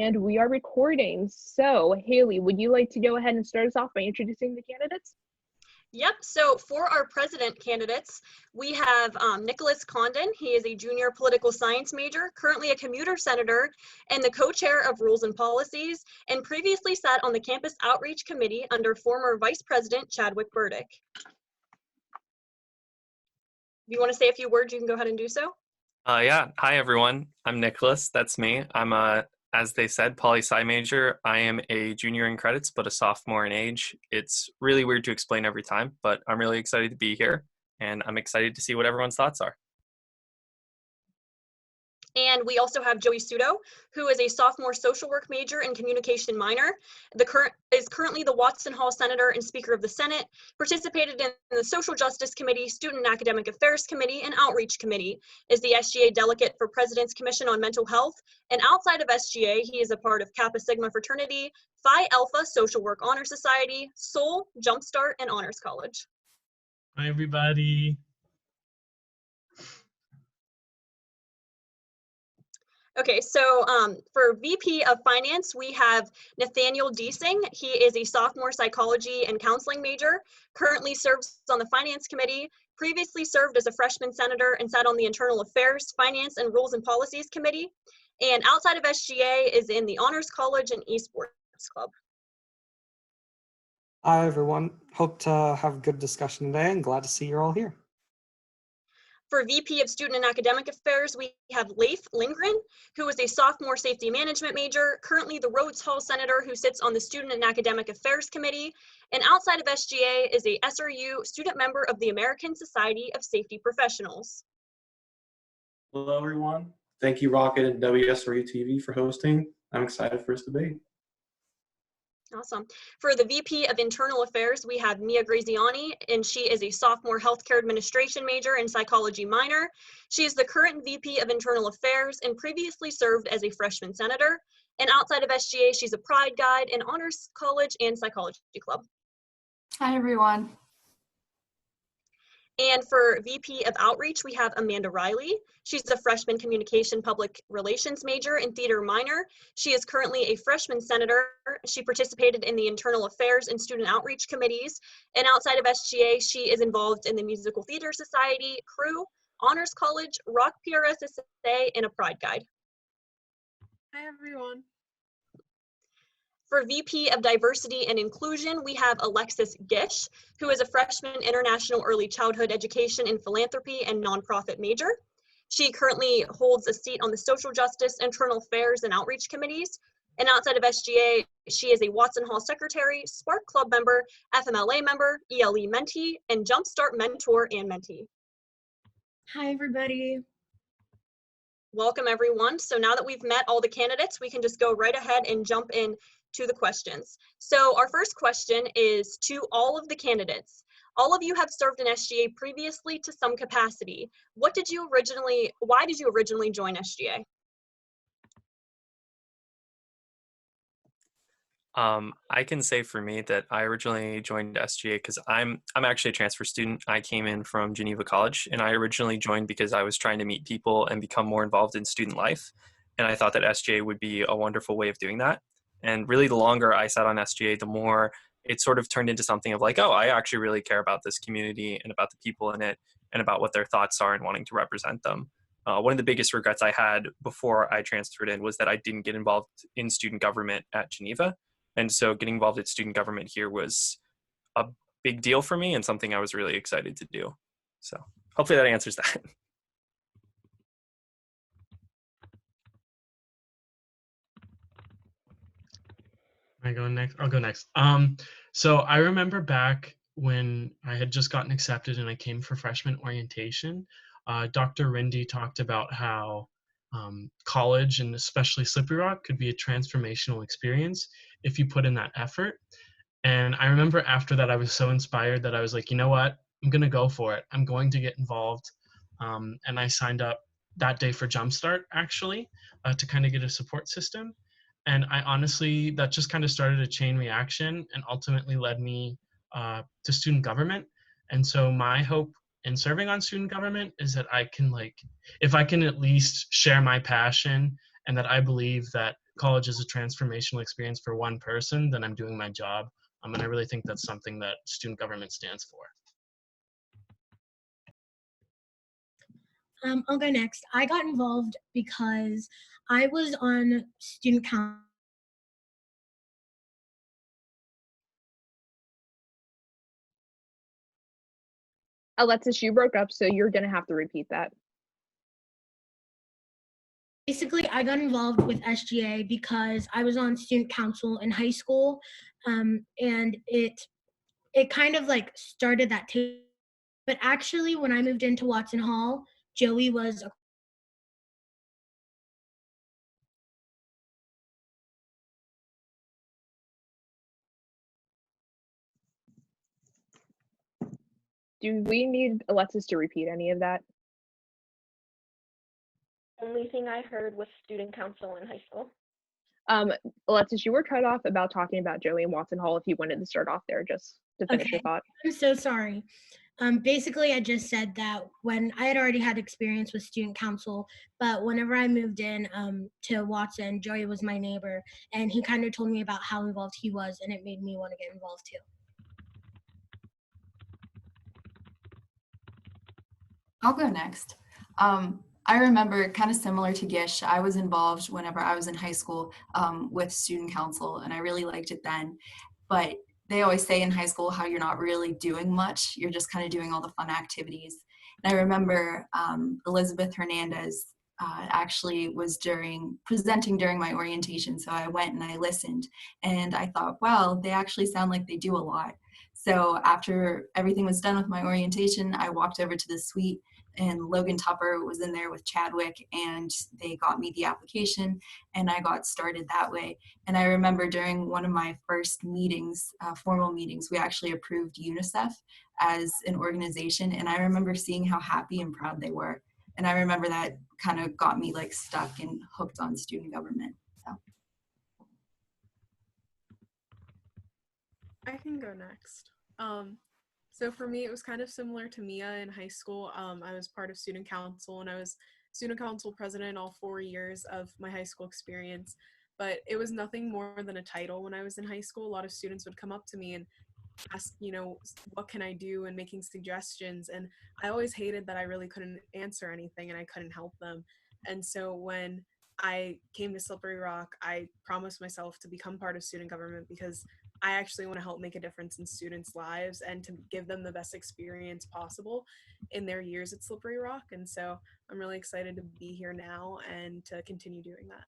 And we are recording. So, Haley, would you like to go ahead and start us off by introducing the candidates? Yep, so for our president candidates, we have Nicholas Condon. He is a junior political science major, currently a commuter senator, and the co-chair of Rules and Policies, and previously sat on the Campus Outreach Committee under former Vice President Chadwick Burdick. If you want to say a few words, you can go ahead and do so. Yeah. Hi, everyone. I'm Nicholas. That's me. I'm as they said, poli-sci major. I am a junior in credits, but a sophomore in age. It's really weird to explain every time, but I'm really excited to be here, and I'm excited to see what everyone's thoughts are. And we also have Joey Sudo, who is a sophomore social work major and communication minor. Is currently the Watson Hall Senator and Speaker of the Senate, participated in the Social Justice Committee, Student and Academic Affairs Committee, and Outreach Committee, is the SGA delegate for President's Commission on Mental Health, and outside of SGA, he is a part of Kappa Sigma Fraternity, Phi Alpha Social Work Honor Society, Soul, Jumpstart, and Honors College. Hi, everybody. Okay, so for VP of Finance, we have Nathaniel Deasing. He is a sophomore psychology and counseling major, currently serves on the Finance Committee, previously served as a freshman senator and sat on the Internal Affairs, Finance, and Rules and Policies Committee. And outside of SGA is in the Honors College and Esports Club. Hi, everyone. Hope to have a good discussion today and glad to see you're all here. For VP of Student and Academic Affairs, we have Leif Lindgren, who is a sophomore safety management major, currently the Rhodes Hall Senator who sits on the Student and Academic Affairs Committee, and outside of SGA is a SRU student member of the American Society of Safety Professionals. Hello, everyone. Thank you, Rocket and WSRU-TV for hosting. I'm excited for this debate. Awesome. For the VP of Internal Affairs, we have Mia Graziani, and she is a sophomore healthcare administration major and psychology minor. She is the current VP of Internal Affairs and previously served as a freshman senator. And outside of SGA, she's a Pride Guide in Honors College and Psychology Club. Hi, everyone. And for VP of Outreach, we have Amanda Riley. She's a freshman communication public relations major and theater minor. She is currently a freshman senator. She participated in the Internal Affairs and Student Outreach Committees. And outside of SGA, she is involved in the Musical Theater Society, Crew, Honors College, Rock PRSSA, and a Pride Guide. Hi, everyone. For VP of Diversity and Inclusion, we have Alexis Gish, who is a freshman international early childhood education and philanthropy and nonprofit major. She currently holds a seat on the Social Justice, Internal Affairs, and Outreach Committees. And outside of SGA, she is a Watson Hall Secretary, Spark Club member, FMLA member, ELE mentee, and Jumpstart mentor and mentee. Hi, everybody. Welcome, everyone. So now that we've met all the candidates, we can just go right ahead and jump in to the questions. So our first question is to all of the candidates. All of you have served in SGA previously to some capacity. Why did you originally join SGA? I can say for me that I originally joined SGA because I'm actually a transfer student. I came in from Geneva College, and I originally joined because I was trying to meet people and become more involved in student life. And I thought that SGA would be a wonderful way of doing that. And really, the longer I sat on SGA, the more it sort of turned into something of like, oh, I actually really care about this community and about the people in it and about what their thoughts are and wanting to represent them. One of the biggest regrets I had before I transferred in was that I didn't get involved in student government at Geneva. And so getting involved in student government here was a big deal for me and something I was really excited to do. So hopefully that answers that. I go next. I'll go next. So I remember back when I had just gotten accepted and I came for freshman orientation, Dr. Rindy talked about how college and especially Slippery Rock could be a transformational experience if you put in that effort. And I remember after that, I was so inspired that I was like, you know what, I'm going to go for it. I'm going to get involved. And I signed up that day for Jumpstart, actually, to kind of get a support system. And I honestly, that just kind of started a chain reaction and ultimately led me to student government. And so my hope in serving on student government is that I can, like, if I can at least share my passion and that I believe that college is a transformational experience for one person, then I'm doing my job. And I really think that's something that student government stands for. I'll go next. I got involved because I was on student council. Alexis, you broke up, so you're gonna have to repeat that. Basically, I got involved with SGA because I was on student council in high school, and it kind of like started that too. But actually, when I moved into Watson Hall, Joey was a Do we need Alexis to repeat any of that? Only thing I heard was student council in high school. Alexis, you were cut off about talking about Joey and Watson Hall. If you wanted to start off there, just to finish your thought. I'm so sorry. Basically, I just said that when I had already had experience with student council, but whenever I moved in to Watson, Joey was my neighbor, and he kind of told me about how involved he was, and it made me want to get involved too. I'll go next. I remember, kind of similar to Gish, I was involved whenever I was in high school with student council, and I really liked it then. But they always say in high school how you're not really doing much. You're just kind of doing all the fun activities. And I remember Elizabeth Hernandez actually was presenting during my orientation. So I went and I listened, and I thought, wow, they actually sound like they do a lot. So after everything was done with my orientation, I walked over to the suite, and Logan Tupper was in there with Chadwick, and they got me the application, and I got started that way. And I remember during one of my first meetings, formal meetings, we actually approved UNICEF as an organization, and I remember seeing how happy and proud they were. And I remember that kind of got me like stuck and hooked on student government. So. I can go next. So for me, it was kind of similar to Mia in high school. I was part of student council, and I was student council president all 4 years of my high school experience. But it was nothing more than a title when I was in high school. A lot of students would come up to me and ask, what can I do, and making suggestions. And I always hated that I really couldn't answer anything and I couldn't help them. And so when I came to Slippery Rock, I promised myself to become part of student government because I actually want to help make a difference in students' lives and to give them the best experience possible in their years at Slippery Rock. And so I'm really excited to be here now and to continue doing that.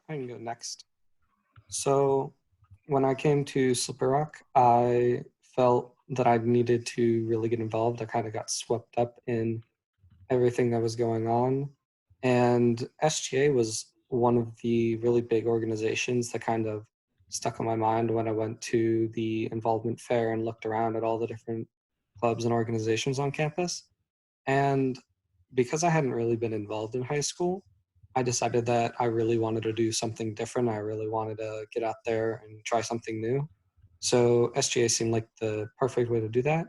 I can go next. So when I came to Slippery Rock, I felt that I needed to really get involved. I kind of got swept up in everything that was going on. And SGA was one of the really big organizations that kind of stuck in my mind when I went to the involvement fair and looked around at all the different clubs and organizations on campus. And because I hadn't really been involved in high school, I decided that I really wanted to do something different. I really wanted to get out there and try something new. So SGA seemed like the perfect way to do that.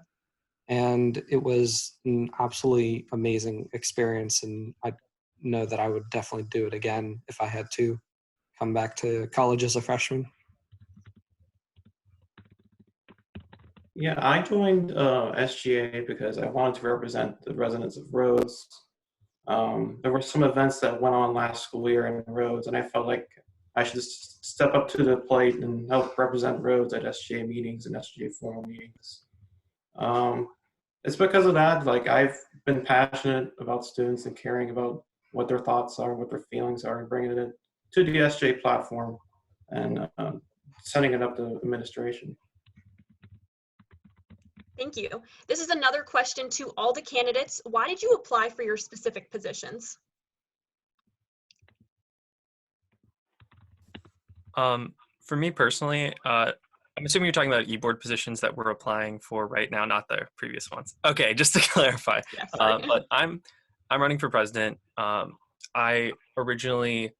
And it was an absolutely amazing experience. And I know that I would definitely do it again if I had to come back to college as a freshman. Yeah, I joined SGA because I wanted to represent the residents of Rhodes. There were some events that went on last school year in Rhodes, and I felt like I should just step up to the plate and help represent Rhodes at SGA meetings and SGA formal meetings. It's because of that, like, I've been passionate about students and caring about what their thoughts are, what their feelings are, and bringing it to the SGA platform and sending it up to administration. Thank you. This is another question to all the candidates. Why did you apply for your specific positions? For me personally, I'm assuming you're talking about e-board positions that we're applying for right now, not the previous ones. Okay, just to clarify. Yeah, but I'm running for president. I originally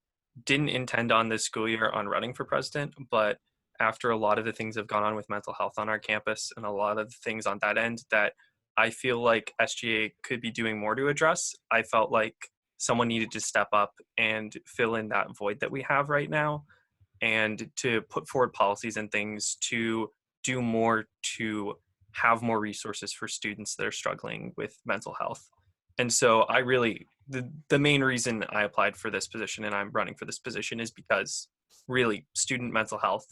didn't intend on this school year on running for president, but after a lot of the things have gone on with mental health on our campus and a lot of the things on that end, that I feel like SGA could be doing more to address. I felt like someone needed to step up and fill in that void that we have right now, and to put forward policies and things to do more to have more resources for students that are struggling with mental health. And so I really, the main reason I applied for this position and I'm running for this position is because really student mental health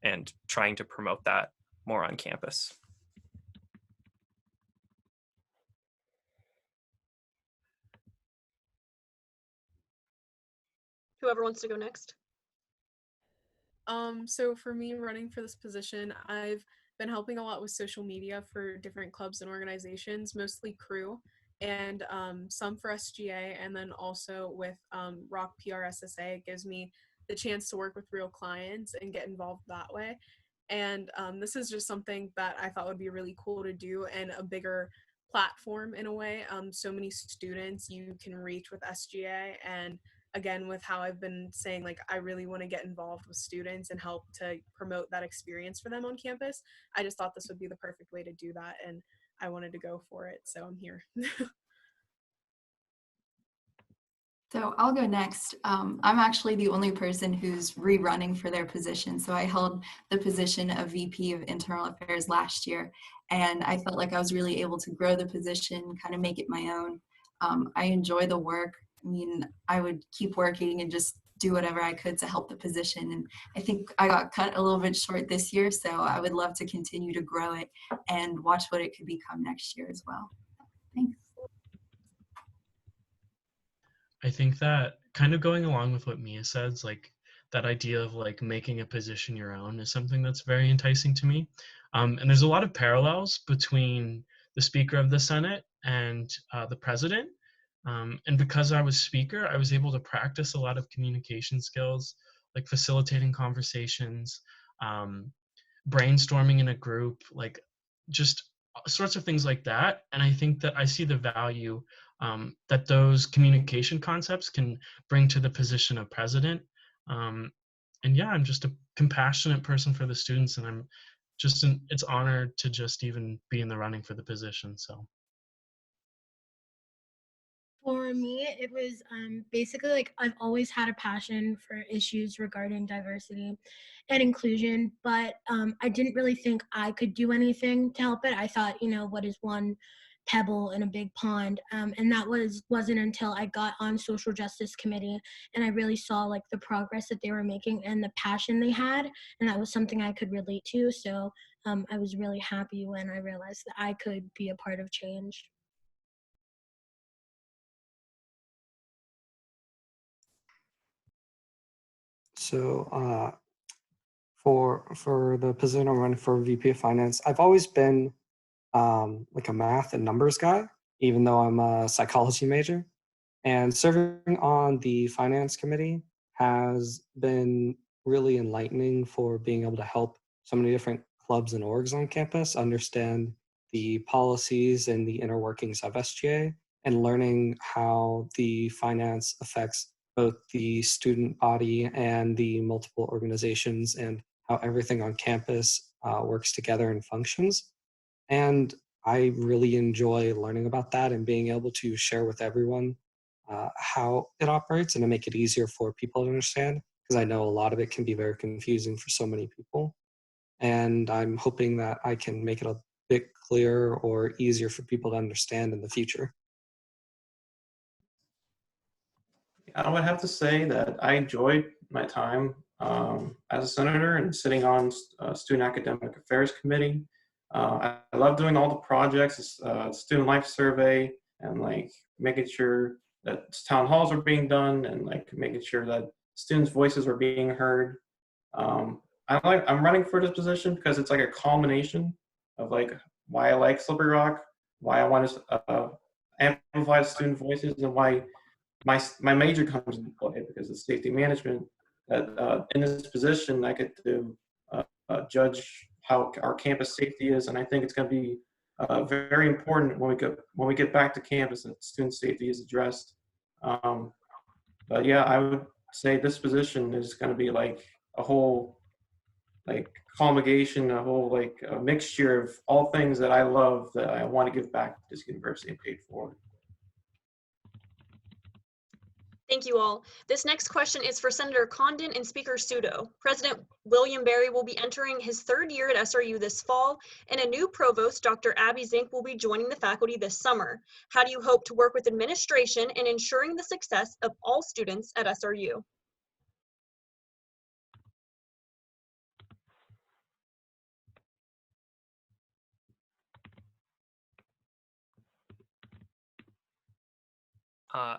and trying to promote that more on campus. Whoever wants to go next. So for me, running for this position, I've been helping a lot with social media for different clubs and organizations, mostly crew, and some for SGA, and then also with Rock PRSSA. It gives me the chance to work with real clients and get involved that way. And this is just something that I thought would be really cool to do, and a bigger platform in a way. So many students you can reach with SGA, and again, with how I've been saying, like, I really want to get involved with students and help to promote that experience for them on campus. I just thought this would be the perfect way to do that, and I wanted to go for it, so I'm here. So I'll go next. I'm actually the only person who's rerunning for their position. So I held the position of VP of Internal Affairs last year, and I felt like I was really able to grow the position, kind of make it my own. I enjoy the work. I mean, I would keep working and just do whatever I could to help the position. And I think I got cut a little bit short this year, so I would love to continue to grow it and watch what it could become next year as well. Thanks. I think that kind of going along with what Mia says, like that idea of like making a position your own is something that's very enticing to me. And there's a lot of parallels between the Speaker of the Senate and the President. And because I was Speaker, I was able to practice a lot of communication skills, like facilitating conversations, brainstorming in a group, like just sorts of things like that. And I think that I see the value that those communication concepts can bring to the position of president. And yeah, I'm just a compassionate person for the students, and I'm just it's honored to just even be in the running for the position. So for me, it was basically like I've always had a passion for issues regarding diversity and inclusion, but I didn't really think I could do anything to help it. I thought, you know, what is one pebble in a big pond? And that wasn't until I got on social justice committee and I really saw like the progress that they were making and the passion they had, and that was something I could relate to. So I was really happy when I realized that I could be a part of change. So for the position I'm running for VP of Finance, I've always been like a math and numbers guy, even though I'm a psychology major. And serving on the finance committee has been really enlightening for being able to help so many different clubs and orgs on campus understand the policies and the inner workings of SGA, and learning how the finance affects both the student body and the multiple organizations, and how everything on campus works together and functions. And I really enjoy learning about that and being able to share with everyone how it operates, and to make it easier for people to understand, because I know a lot of it can be very confusing for so many people. And I'm hoping that I can make it a bit clearer or easier for people to understand in the future. I would have to say that I enjoyed my time as a senator and sitting on Student Academic Affairs Committee. I love doing all the projects, student life survey, and like making sure that town halls are being done, and like making sure that students' voices are being heard. I'm running for this position because it's like a culmination of like why I like Slippery Rock, why I want to amplify student voices, and why my major comes into play, because it's safety management. That in this position I get to judge how our campus safety is, and I think it's going to be very important when we get back to campus that student safety is addressed. But yeah, I would say this position is going to be like a whole like culmination, a whole like a mixture of all things that I love that I want to give back to this university and pay it forward. Thank you all. This next question is for Senator Condon and Speaker Sudo. President William Berry will be entering his third year at SRU this fall, and a new provost, Dr. Abby Zink, will be joining the faculty this summer. How do you hope to work with administration in ensuring the success of all students at SRU?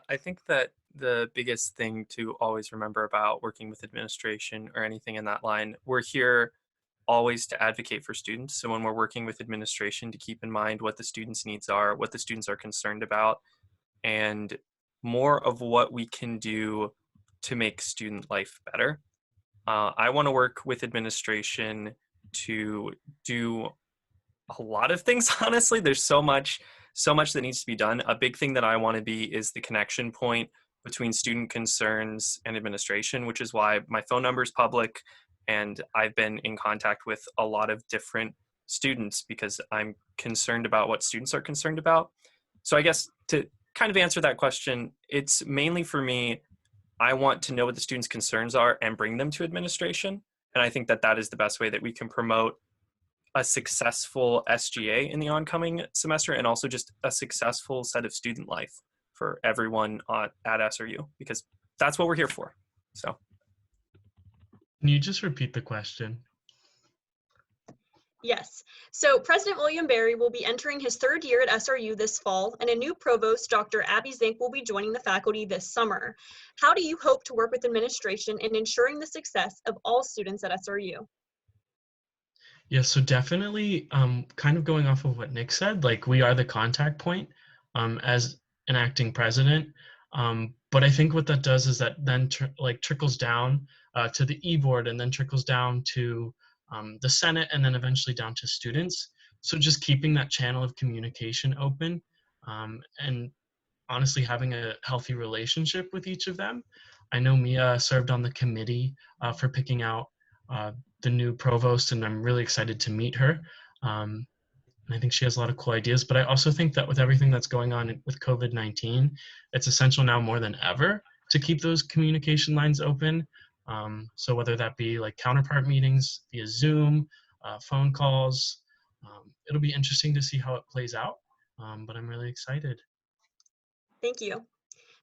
I think that the biggest thing to always remember about working with administration or anything in that line, we're here always to advocate for students. So when we're working with administration, to keep in mind what the students' needs are, what the students are concerned about, and more of what we can do to make student life better. I want to work with administration to do a lot of things, honestly. There's so much that needs to be done. A big thing that I want to be is the connection point between student concerns and administration, which is why my phone number is public, and I've been in contact with a lot of different students because I'm concerned about what students are concerned about. So I guess to kind of answer that question, it's mainly for me, I want to know what the students' concerns are and bring them to administration. And I think that that is the best way that we can promote a successful SGA in the oncoming semester, and also just a successful set of student life for everyone at SRU, because that's what we're here for. So, Can you just repeat the question? Yes. So President William Berry will be entering his third year at SRU this fall, and a new provost, Dr. Abby Zink, will be joining the faculty this summer. How do you hope to work with administration in ensuring the success of all students at SRU? Yeah, so definitely kind of going off of what Nick said, like we are the contact point as an acting president. But I think what that does is that then trickles down to the e-board, and then trickles down to the Senate, and then eventually down to students. So just keeping that channel of communication open, and honestly having a healthy relationship with each of them. I know Mia served on the committee for picking out the new provost, and I'm really excited to meet her. And I think she has a lot of cool ideas, but I also think that with everything that's going on with COVID-19, it's essential now more than ever to keep those communication lines open. So whether that be like counterpart meetings via Zoom, phone calls, it'll be interesting to see how it plays out, but I'm really excited. Thank you.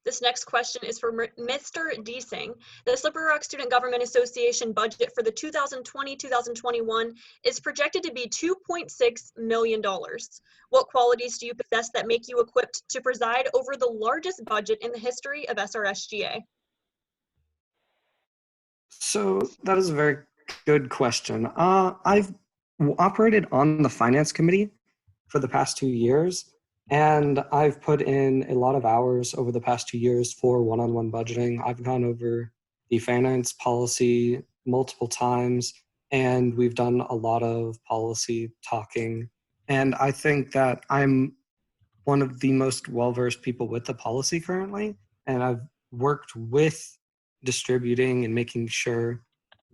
This next question is for Mr. Deasing. The Slippery Rock Student Government Association budget for the 2020-2021 is projected to be $2.6 million. What qualities do you possess that make you equipped to preside over the largest budget in the history of SRSGA? So that is a very good question. I've operated on the finance committee for the past 2 years, and I've put in a lot of hours over the past 2 years for one-on-one budgeting. I've gone over the finance policy multiple times, and we've done a lot of policy talking. And I think that I'm one of the most well-versed people with the policy currently, and I've worked with distributing and making sure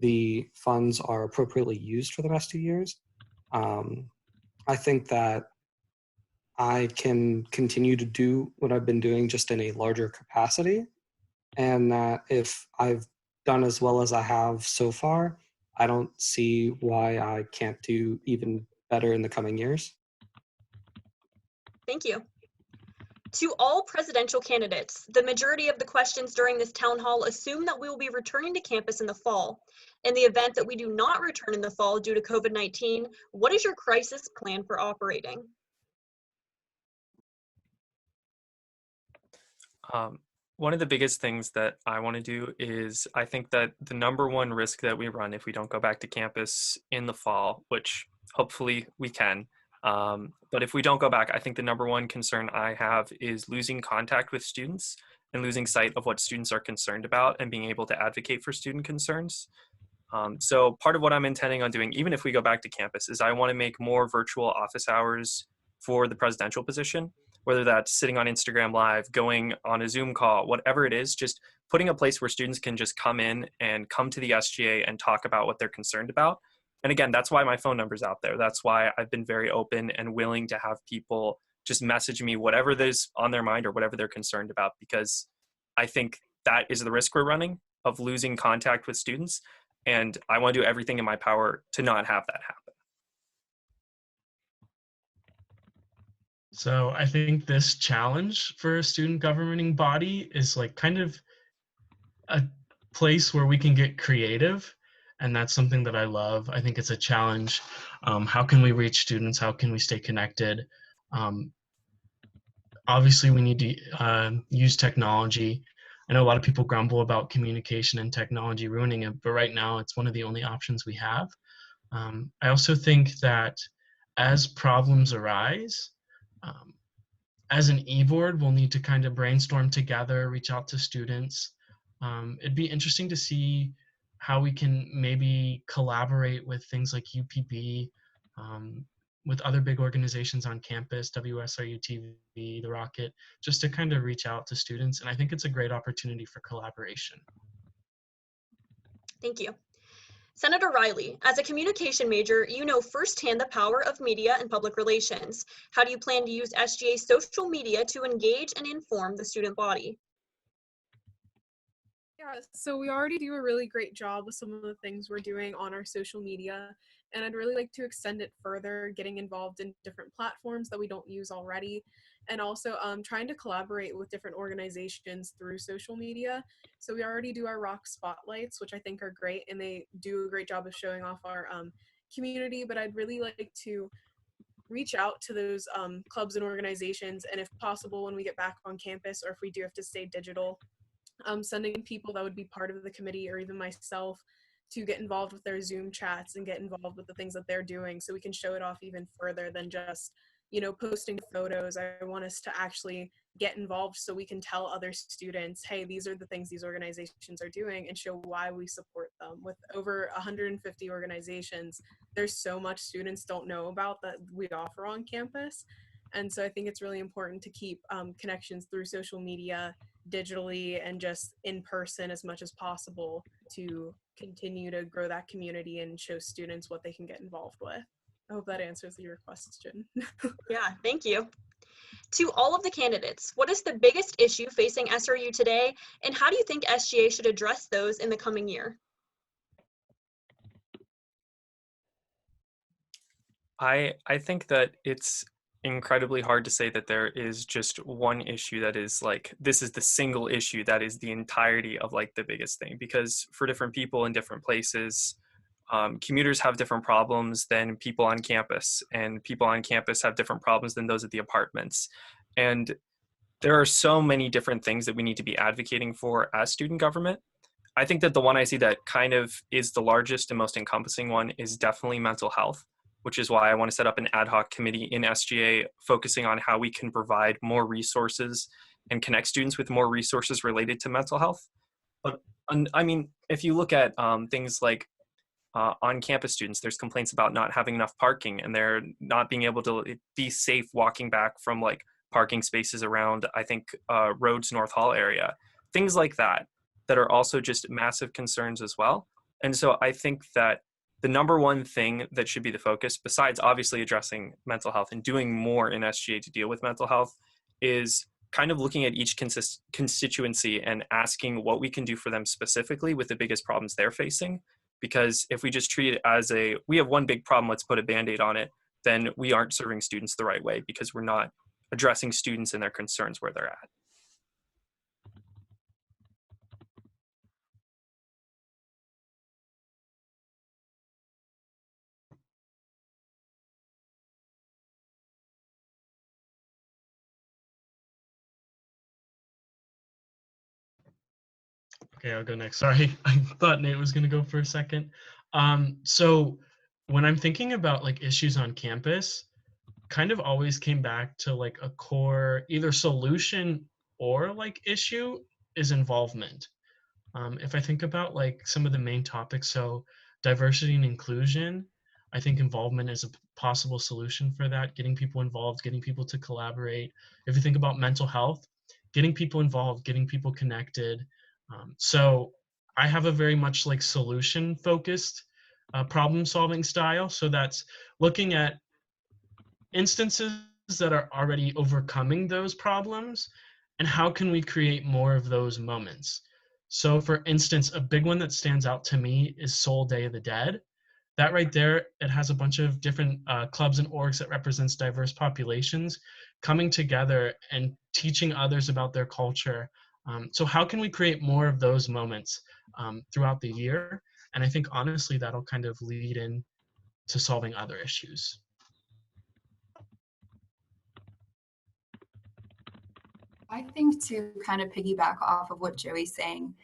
the funds are appropriately used for the past 2 years. I think that I can continue to do what I've been doing just in a larger capacity, and that if I've done as well as I have so far, I don't see why I can't do even better in the coming years. Thank you. To all presidential candidates, the majority of the questions during this town hall assume that we will be returning to campus in the fall. In the event that we do not return in the fall due to COVID-19, what is your crisis plan for operating? One of the biggest things that I want to do is, I think that the number one risk that we run if we don't go back to campus in the fall, which hopefully we can, but if we don't go back, I think the number one concern I have is losing contact with students and losing sight of what students are concerned about and being able to advocate for student concerns. So part of what I'm intending on doing, even if we go back to campus, is I want to make more virtual office hours for the presidential position, whether that's sitting on Instagram Live, going on a Zoom call, whatever it is, just putting a place where students can just come in and come to the SGA and talk about what they're concerned about. And again, that's why my phone number's out there. That's why I've been very open and willing to have people just message me whatever is on their mind or whatever they're concerned about, because I think that is the risk we're running of losing contact with students. And I want to do everything in my power to not have that happen. So I think this challenge for a student governing body is like kind of a place where we can get creative. And that's something that I love. I think it's a challenge. How can we reach students? How can we stay connected? Obviously, we need to use technology. I know a lot of people grumble about communication and technology ruining it, but right now it's one of the only options we have. I also think that as problems arise, as an e-board, we'll need to kind of brainstorm together, reach out to students. It'd be interesting to see how we can maybe collaborate with things like UPB, with other big organizations on campus, WSRU-TV, the Rocket, just to kind of reach out to students. And I think it's a great opportunity for collaboration. Thank you. Senator Riley, as a communication major, you know firsthand the power of media and public relations. How do you plan to use SGA social media to engage and inform the student body? Yeah, so we already do a really great job with some of the things we're doing on our social media, and I'd really like to extend it further, getting involved in different platforms that we don't use already, and also trying to collaborate with different organizations through social media. So we already do our rock spotlights, which I think are great, and they do a great job of showing off our community, but I'd really like to reach out to those clubs and organizations, and if possible, when we get back on campus, or if we do have to stay digital, sending people that would be part of the committee or even myself to get involved with their Zoom chats and get involved with the things that they're doing so we can show it off even further than just, you know, posting photos. I want us to actually get involved so we can tell other students, hey, these are the things these organizations are doing, and show why we support them. With over 150 organizations, there's so much students don't know about that we offer on campus. And so I think it's really important to keep connections through social media, digitally, and just in person as much as possible to continue to grow that community and show students what they can get involved with. I hope that answers your question. Yeah, thank you. To all of the candidates, what is the biggest issue facing SRU today, and how do you think SGA should address those in the coming year? I think that it's incredibly hard to say that there is just one issue that is like, this is the single issue that is the entirety of like the biggest thing, because for different people in different places, commuters have different problems than people on campus, and people on campus have different problems than those at the apartments. And there are so many different things that we need to be advocating for as student government. I think that the one I see that kind of is the largest and most encompassing one is definitely mental health, which is why I want to set up an ad hoc committee in SGA focusing on how we can provide more resources and connect students with more resources related to mental health. But I mean, if you look at things like on-campus students, there's complaints about not having enough parking, and they're not being able to be safe walking back from like parking spaces around, I think, Rhodes North Hall area. Things like that are also just massive concerns as well. And so I think that the number one thing that should be the focus, besides obviously addressing mental health and doing more in SGA to deal with mental health, is kind of looking at each constituency and asking what we can do for them specifically with the biggest problems they're facing. Because if we just treat it as we have one big problem, let's put a Band-Aid on it, then we aren't serving students the right way, because we're not addressing students and their concerns where they're at. Okay, I'll go next. Sorry, I thought Nate was going to go for a second. So when I'm thinking about like issues on campus, kind of always came back to like a core either solution or like issue is involvement. If I think about like some of the main topics, so diversity and inclusion, I think involvement is a possible solution for that, getting people involved, getting people to collaborate. If you think about mental health, getting people involved, getting people connected. So I have a very much like solution focused problem-solving style. So that's looking at instances that are already overcoming those problems, and how can we create more of those moments. So for instance, a big one that stands out to me is Soul Day of the Dead. That right there, it has a bunch of different clubs and orgs that represents diverse populations coming together and teaching others about their culture. So how can we create more of those moments throughout the year? And I think honestly, that'll kind of lead in to solving other issues. I think to kind of piggyback off of what Joey's saying,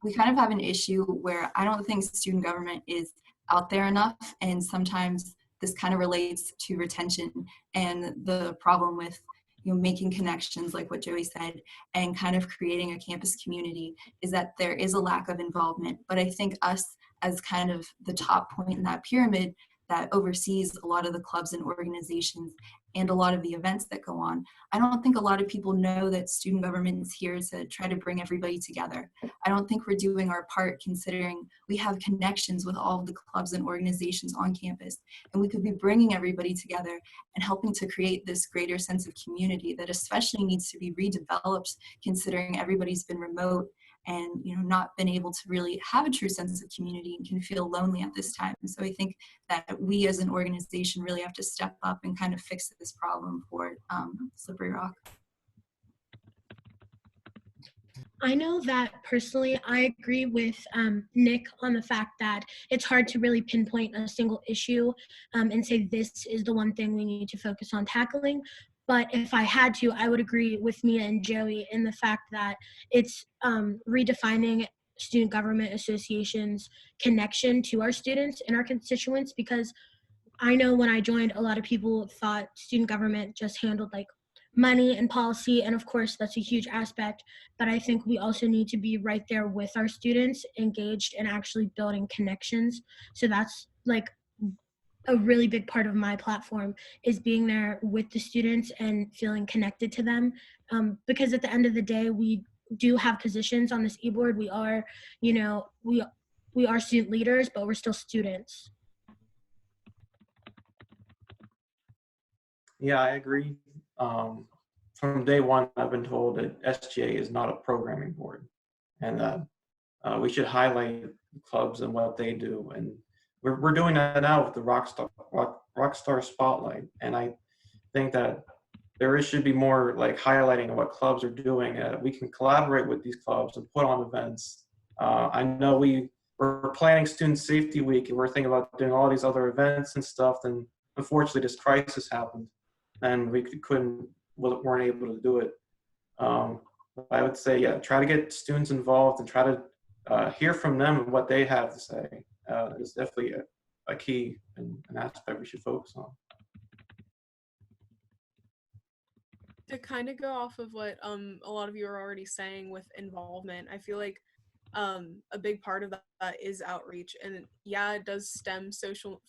we kind of have an issue where I don't think student government is out there enough, and sometimes this kind of relates to retention and the problem with making connections like what Joey said and kind of creating a campus community is that there is a lack of involvement. But I think us as kind of the top point in that pyramid that oversees a lot of the clubs and organizations and a lot of the events that go on, I don't think a lot of people know that student government is here to try to bring everybody together. I don't think we're doing our part considering we have connections with all of the clubs and organizations on campus, and we could be bringing everybody together and helping to create this greater sense of community that especially needs to be redeveloped considering everybody's been remote and not been able to really have a true sense of community and can feel lonely at this time. So I think that we as an organization really have to step up and kind of fix this problem for Slippery Rock. I know that personally, I agree with Nick on the fact that it's hard to really pinpoint a single issue and say this is the one thing we need to focus on tackling. But if I had to, I would agree with Mia and Joey in the fact that it's redefining student government associations' connection to our students and our constituents, because I know when I joined, a lot of people thought student government just handled like money and policy, and of course that's a huge aspect, but I think we also need to be right there with our students, engaged and actually building connections. So that's like a really big part of my platform, is being there with the students and feeling connected to them, because at the end of the day, we do have positions on this e-board. We are, we are student leaders, but we're still students. Yeah, I agree. From day one, I've been told that SGA is not a programming board, and that we should highlight clubs and what they do. And we're doing that now with the Rockstar Spotlight. And I think that there should be more like highlighting of what clubs are doing. We can collaborate with these clubs and put on events. I know we're planning Student Safety Week, and we're thinking about doing all these other events and stuff. And unfortunately, this crisis happened, and we weren't able to do it. I would say, yeah, try to get students involved and try to hear from them and what they have to say. Is definitely a key and an aspect we should focus on. To kind of go off of what a lot of you are already saying with involvement, I feel like a big part of that is outreach. And yeah, it does stem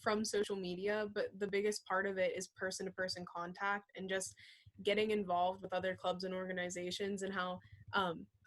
from social media, but the biggest part of it is person-to-person contact and just getting involved with other clubs and organizations. And how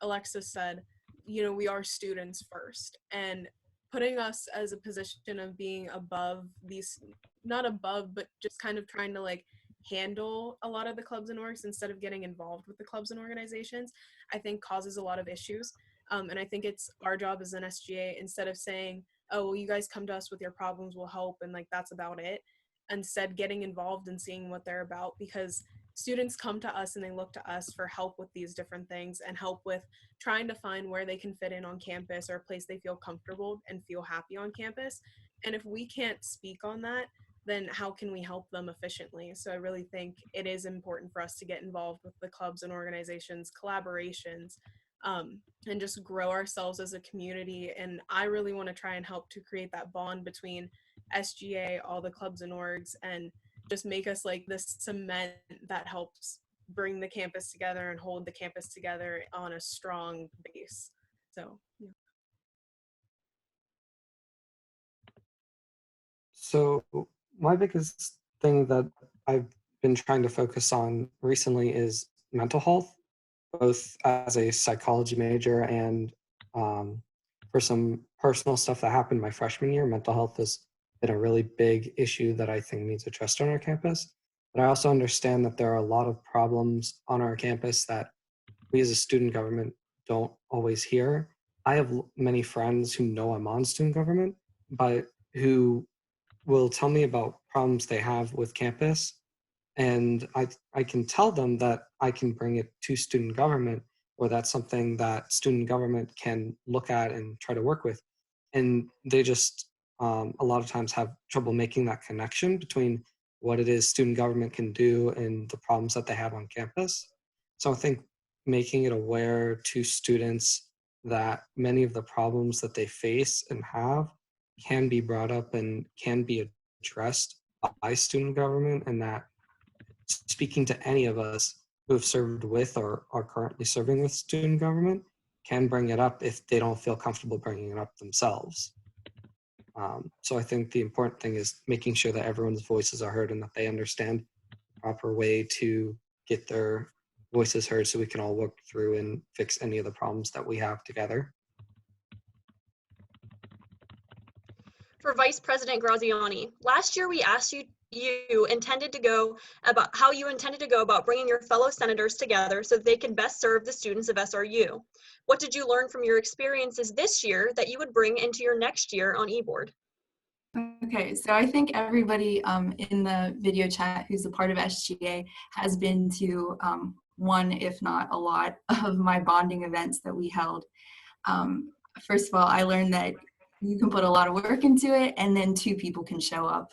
Alexis said, we are students first, and putting us as a position of being above these, not above, but just kind of trying to like handle a lot of the clubs and orgs instead of getting involved with the clubs and organizations, I think causes a lot of issues. And I think it's our job as an SGA, instead of saying, oh, well, you guys come to us with your problems, we'll help, and like that's about it, instead getting involved and seeing what they're about, because students come to us and they look to us for help with these different things and help with trying to find where they can fit in on campus or a place they feel comfortable and feel happy on campus. And if we can't speak on that, then how can we help them efficiently? So I really think it is important for us to get involved with the clubs and organizations, collaborations, and just grow ourselves as a community. And I really want to try and help to create that bond between SGA, all the clubs and orgs, and just make us like this cement that helps bring the campus together and hold the campus together on a strong base. So, yeah. So my biggest thing that I've been trying to focus on recently is mental health, both as a psychology major and for some personal stuff that happened my freshman year. Mental health has been a really big issue that I think needs addressed on our campus. But I also understand that there are a lot of problems on our campus that we as a student government don't always hear. I have many friends who know I'm on student government, but who will tell me about problems they have with campus. And I can tell them that I can bring it to student government, or that's something that student government can look at and try to work with. And they just a lot of times have trouble making that connection between what it is student government can do and the problems that they have on campus. So I think making it aware to students that many of the problems that they face and have can be brought up and can be addressed by student government, and that speaking to any of us who have served with or are currently serving with student government can bring it up if they don't feel comfortable bringing it up themselves. So I think the important thing is making sure that everyone's voices are heard and that they understand the proper way to get their voices heard, so we can all work through and fix any of the problems that we have together. For Vice President Graziani, last year we asked you intended to go about bringing your fellow senators together so that they can best serve the students of SRU. What did you learn from your experiences this year that you would bring into your next year on eBoard? Okay, so I think everybody in the video chat who's a part of SGA has been to one, if not a lot, of my bonding events that we held. First of all, I learned that you can put a lot of work into it, and then 2 people can show up.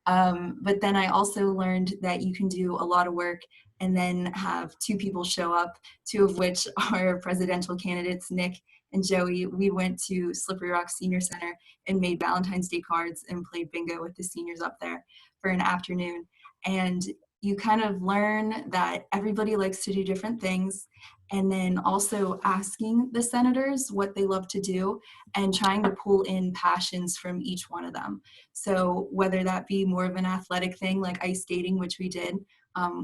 But then I also learned that you can do a lot of work and then have 2 people show up, 2 of which are presidential candidates, Nick and Joey. We went to Slippery Rock Senior Center and made Valentine's Day cards and played bingo with the seniors up there for an afternoon. And you kind of learn that everybody likes to do different things, and then also asking the senators what they love to do and trying to pull in passions from each one of them. So whether that be more of an athletic thing like ice skating, which we did,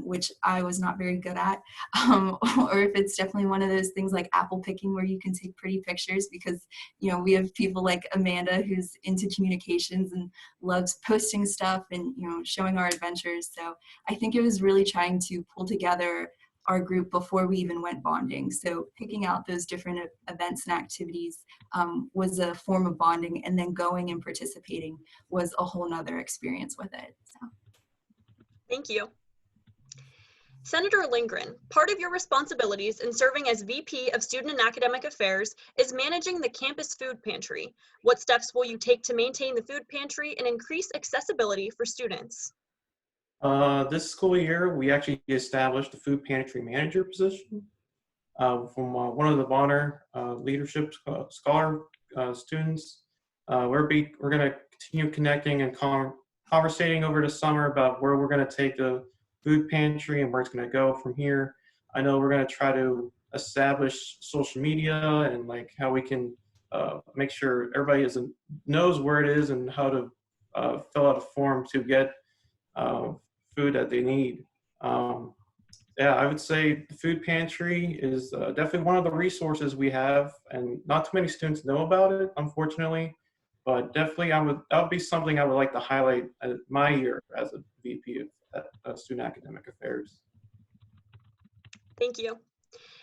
which I was not very good at, or if it's definitely one of those things like apple picking where you can take pretty pictures, because we have people like Amanda who's into communications and loves posting stuff and showing our adventures. So I think it was really trying to pull together our group before we even went bonding. So picking out those different events and activities was a form of bonding, and then going and participating was a whole nother experience with it. So. Thank you. Senator Lindgren, part of your responsibilities in serving as VP of Student and Academic Affairs is managing the campus food pantry. What steps will you take to maintain the food pantry and increase accessibility for students? This school year, we actually established a food pantry manager position from one of the Bonner leadership scholar students. We're going to continue connecting and conversating over the summer about where we're going to take the food pantry and where it's going to go from here. I know we're going to try to establish social media and like how we can make sure everybody knows where it is and how to fill out a form to get food that they need. Yeah, I would say the food pantry is definitely one of the resources we have, and not too many students know about it, unfortunately. But definitely, that would be something I would like to highlight my year as a VP of Student Academic Affairs. Thank you.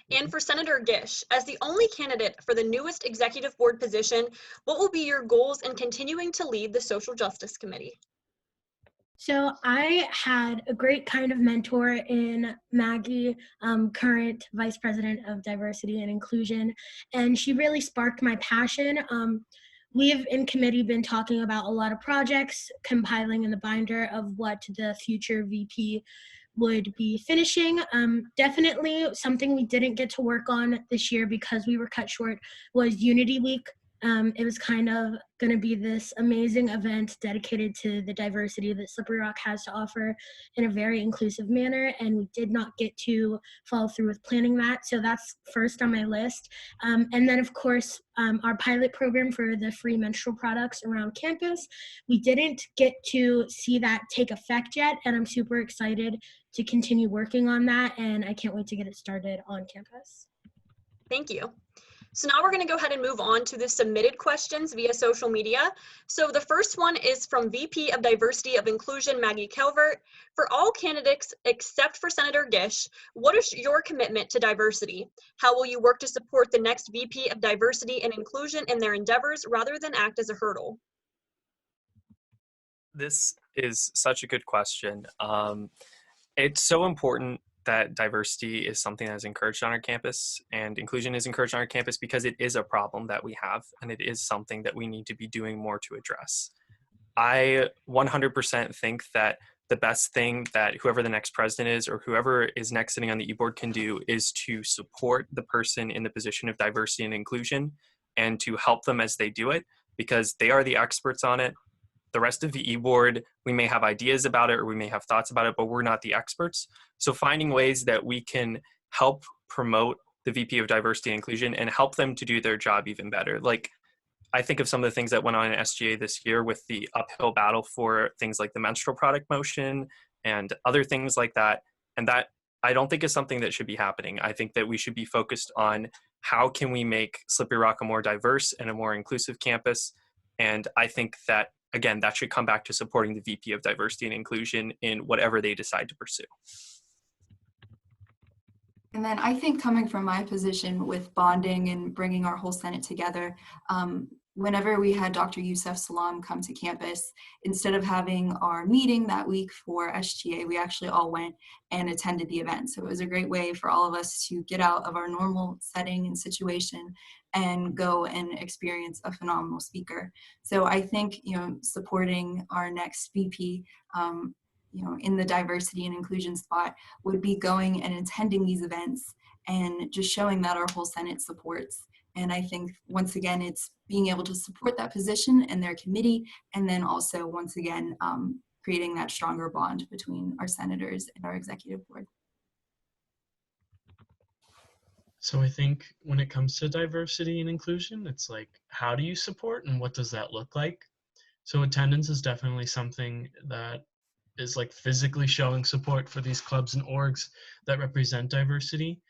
And for Senator Gish, as the only candidate for the newest executive board position, what will be your goals in continuing to lead the Social Justice Committee? So I had a great kind of mentor in Maggie, current Vice President of Diversity and Inclusion, and she really sparked my passion. We have in committee been talking about a lot of projects, compiling in the binder of what the future VP would be finishing. Definitely something we didn't get to work on this year because we were cut short was Unity Week. It was kind of going to be this amazing event dedicated to the diversity that Slippery Rock has to offer in a very inclusive manner, and we did not get to follow through with planning that, so that's first on my list. And then, of course, our pilot program for the free menstrual products around campus, we didn't get to see that take effect yet, and I'm super excited to continue working on that, and I can't wait to get it started on campus. Thank you. So now we're going to go ahead and move on to the submitted questions via social media. So the first one is from VP of Diversity of Inclusion, Maggie Calvert. For all candidates except for Senator Gish, what is your commitment to diversity? How will you work to support the next VP of Diversity and Inclusion in their endeavors rather than act as a hurdle? This is such a good question. It's so important that diversity is something that is encouraged on our campus, and inclusion is encouraged on our campus because it is a problem that we have, and it is something that we need to be doing more to address. I 100% think that the best thing that whoever the next president is or whoever is next sitting on the e-board can do is to support the person in the position of diversity and inclusion and to help them as they do it, because they are the experts on it. The rest of the e-board, we may have ideas about it or we may have thoughts about it, but we're not the experts. So finding ways that we can help promote the VP of Diversity and Inclusion and help them to do their job even better. Like, I think of some of the things that went on in SGA this year with the uphill battle for things like the menstrual product motion and other things like that. And that I don't think is something that should be happening. I think that we should be focused on how can we make Slippery Rock a more diverse and a more inclusive campus. And I think that, again, that should come back to supporting the VP of Diversity and Inclusion in whatever they decide to pursue. And then I think coming from my position with bonding and bringing our whole Senate together, whenever we had Dr. Yusef Salam come to campus, instead of having our meeting that week for SGA, we actually all went and attended the event. So it was a great way for all of us to get out of our normal setting and situation and go and experience a phenomenal speaker. So I think, supporting our next VP, in the diversity and inclusion spot would be going and attending these events and just showing that our whole Senate supports. And I think, once again, it's being able to support that position and their committee, and then also, once again, creating that stronger bond between our senators and our executive board. So I think when it comes to diversity and inclusion, it's like, how do you support and what does that look like? So attendance is definitely something that is like physically showing support for these clubs and orgs that represent diversity.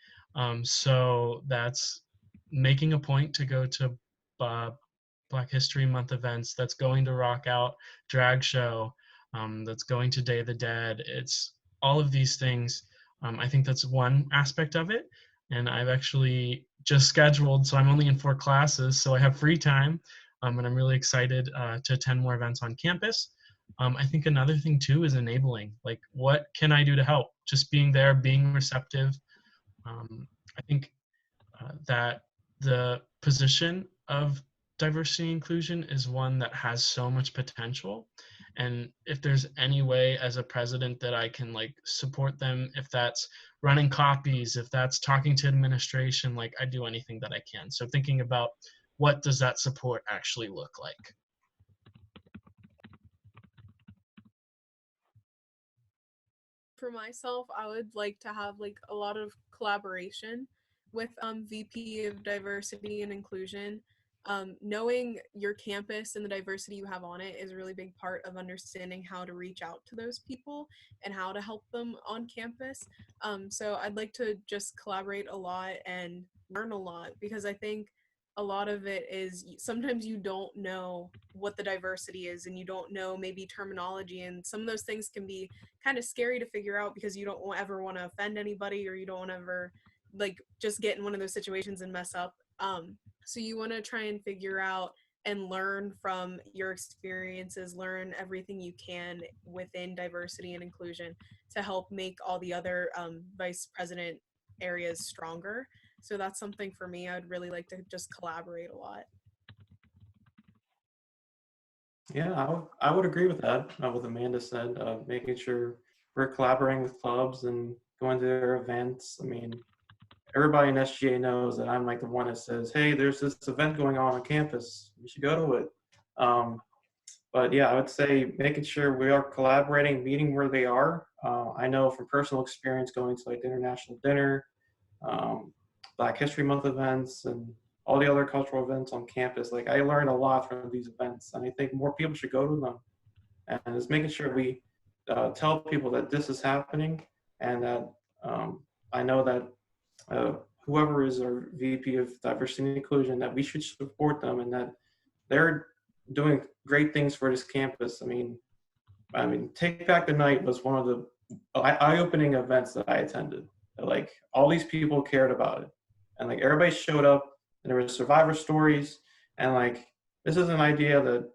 So that's making a point to go to Black History Month events, that's going to Rock Out drag show, that's going to Day of the Dead. It's all of these things. I think that's one aspect of it. And I've actually just scheduled, so I'm only in 4 classes, so I have free time. And I'm really excited to attend more events on campus. I think another thing too is enabling. Like, what can I do to help? Just being there, being receptive. I think that the position of diversity and inclusion is one that has so much potential. And if there's any way as a president that I can like support them, if that's running copies, if that's talking to administration, like I do anything that I can. So thinking about what does that support actually look like? For myself, I would like to have like a lot of collaboration with VP of Diversity and Inclusion. Knowing your campus and the diversity you have on it is a really big part of understanding how to reach out to those people and how to help them on campus. So I'd like to just collaborate a lot and learn a lot, because I think a lot of it is sometimes you don't know what the diversity is and you don't know maybe terminology, and some of those things can be kind of scary to figure out because you don't ever want to offend anybody, or you don't ever like just get in one of those situations and mess up. So you want to try and figure out and learn from your experiences, learn everything you can within diversity and inclusion to help make all the other vice president areas stronger. So that's something for me. I'd really like to just collaborate a lot. Yeah, I would agree with that, what Amanda said, making sure we're collaborating with clubs and going to their events. I mean, everybody in SGA knows that I'm like the one that says, hey, there's this event going on campus, you should go to it. But yeah, I would say making sure we are collaborating, meeting where they are. I know from personal experience going to like the international dinner, Black History Month events, and all the other cultural events on campus, like I learned a lot from these events, and I think more people should go to them. And it's making sure we tell people that this is happening, and that I know that whoever is our VP of Diversity and Inclusion, that we should support them and that they're doing great things for this campus. I mean, Take Back the Night was one of the eye-opening events that I attended. Like, all these people cared about it, and like everybody showed up, and there were survivor stories, and like this is an idea that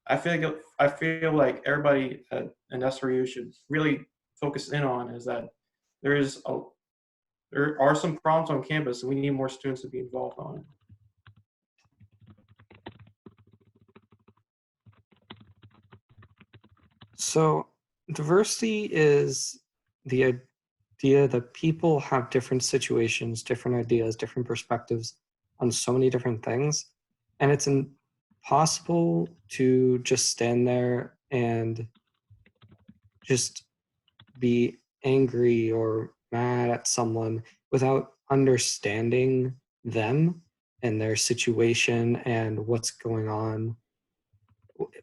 I feel like everybody in SRU should really focus in on, is that there are some problems on campus, and we need more students to be involved on it. So diversity is the idea that people have different situations, different ideas, different perspectives on so many different things. And it's impossible to just stand there and just be angry or mad at someone without understanding them and their situation and what's going on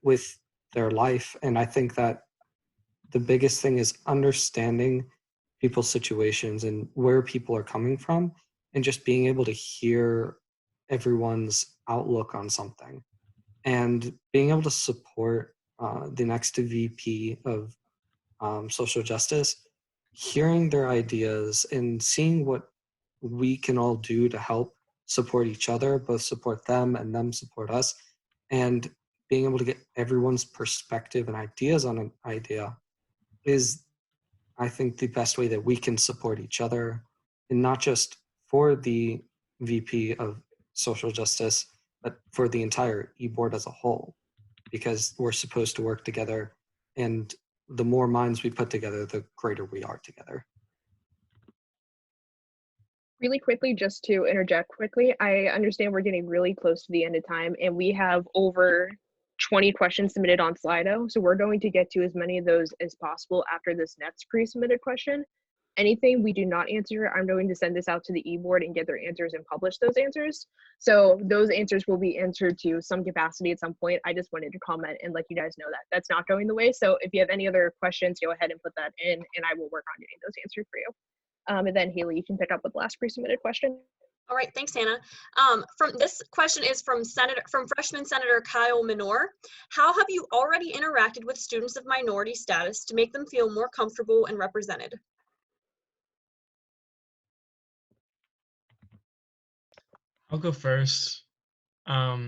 with their life. And I think that the biggest thing is understanding people's situations and where people are coming from, and just being able to hear everyone's outlook on something, and being able to support the next VP of social justice, hearing their ideas and seeing what we can all do to help support each other, both support them and them support us, and being able to get everyone's perspective and ideas on an idea is, I think, the best way that we can support each other, and not just for the VP of social justice, but for the entire e-board as a whole, because we're supposed to work together, and the more minds we put together, the greater we are together. Really quickly, just to interject quickly, I understand we're getting really close to the end of time, and we have over 20 questions submitted on Slido, so we're going to get to as many of those as possible after this next pre-submitted question. Anything we do not answer, I'm going to send this out to the e-board and get their answers and publish those answers. So those answers will be answered to some capacity at some point. I just wanted to comment and let you guys know that that's not going the way. So if you have any other questions, go ahead and put that in, and I will work on getting those answered for you. And then Haley, you can pick up with the last pre-submitted question. All right, thanks, Hannah. This question is from freshman Senator Kyle Minor. How have you already interacted with students of minority status to make them feel more comfortable and represented? I'll go first. I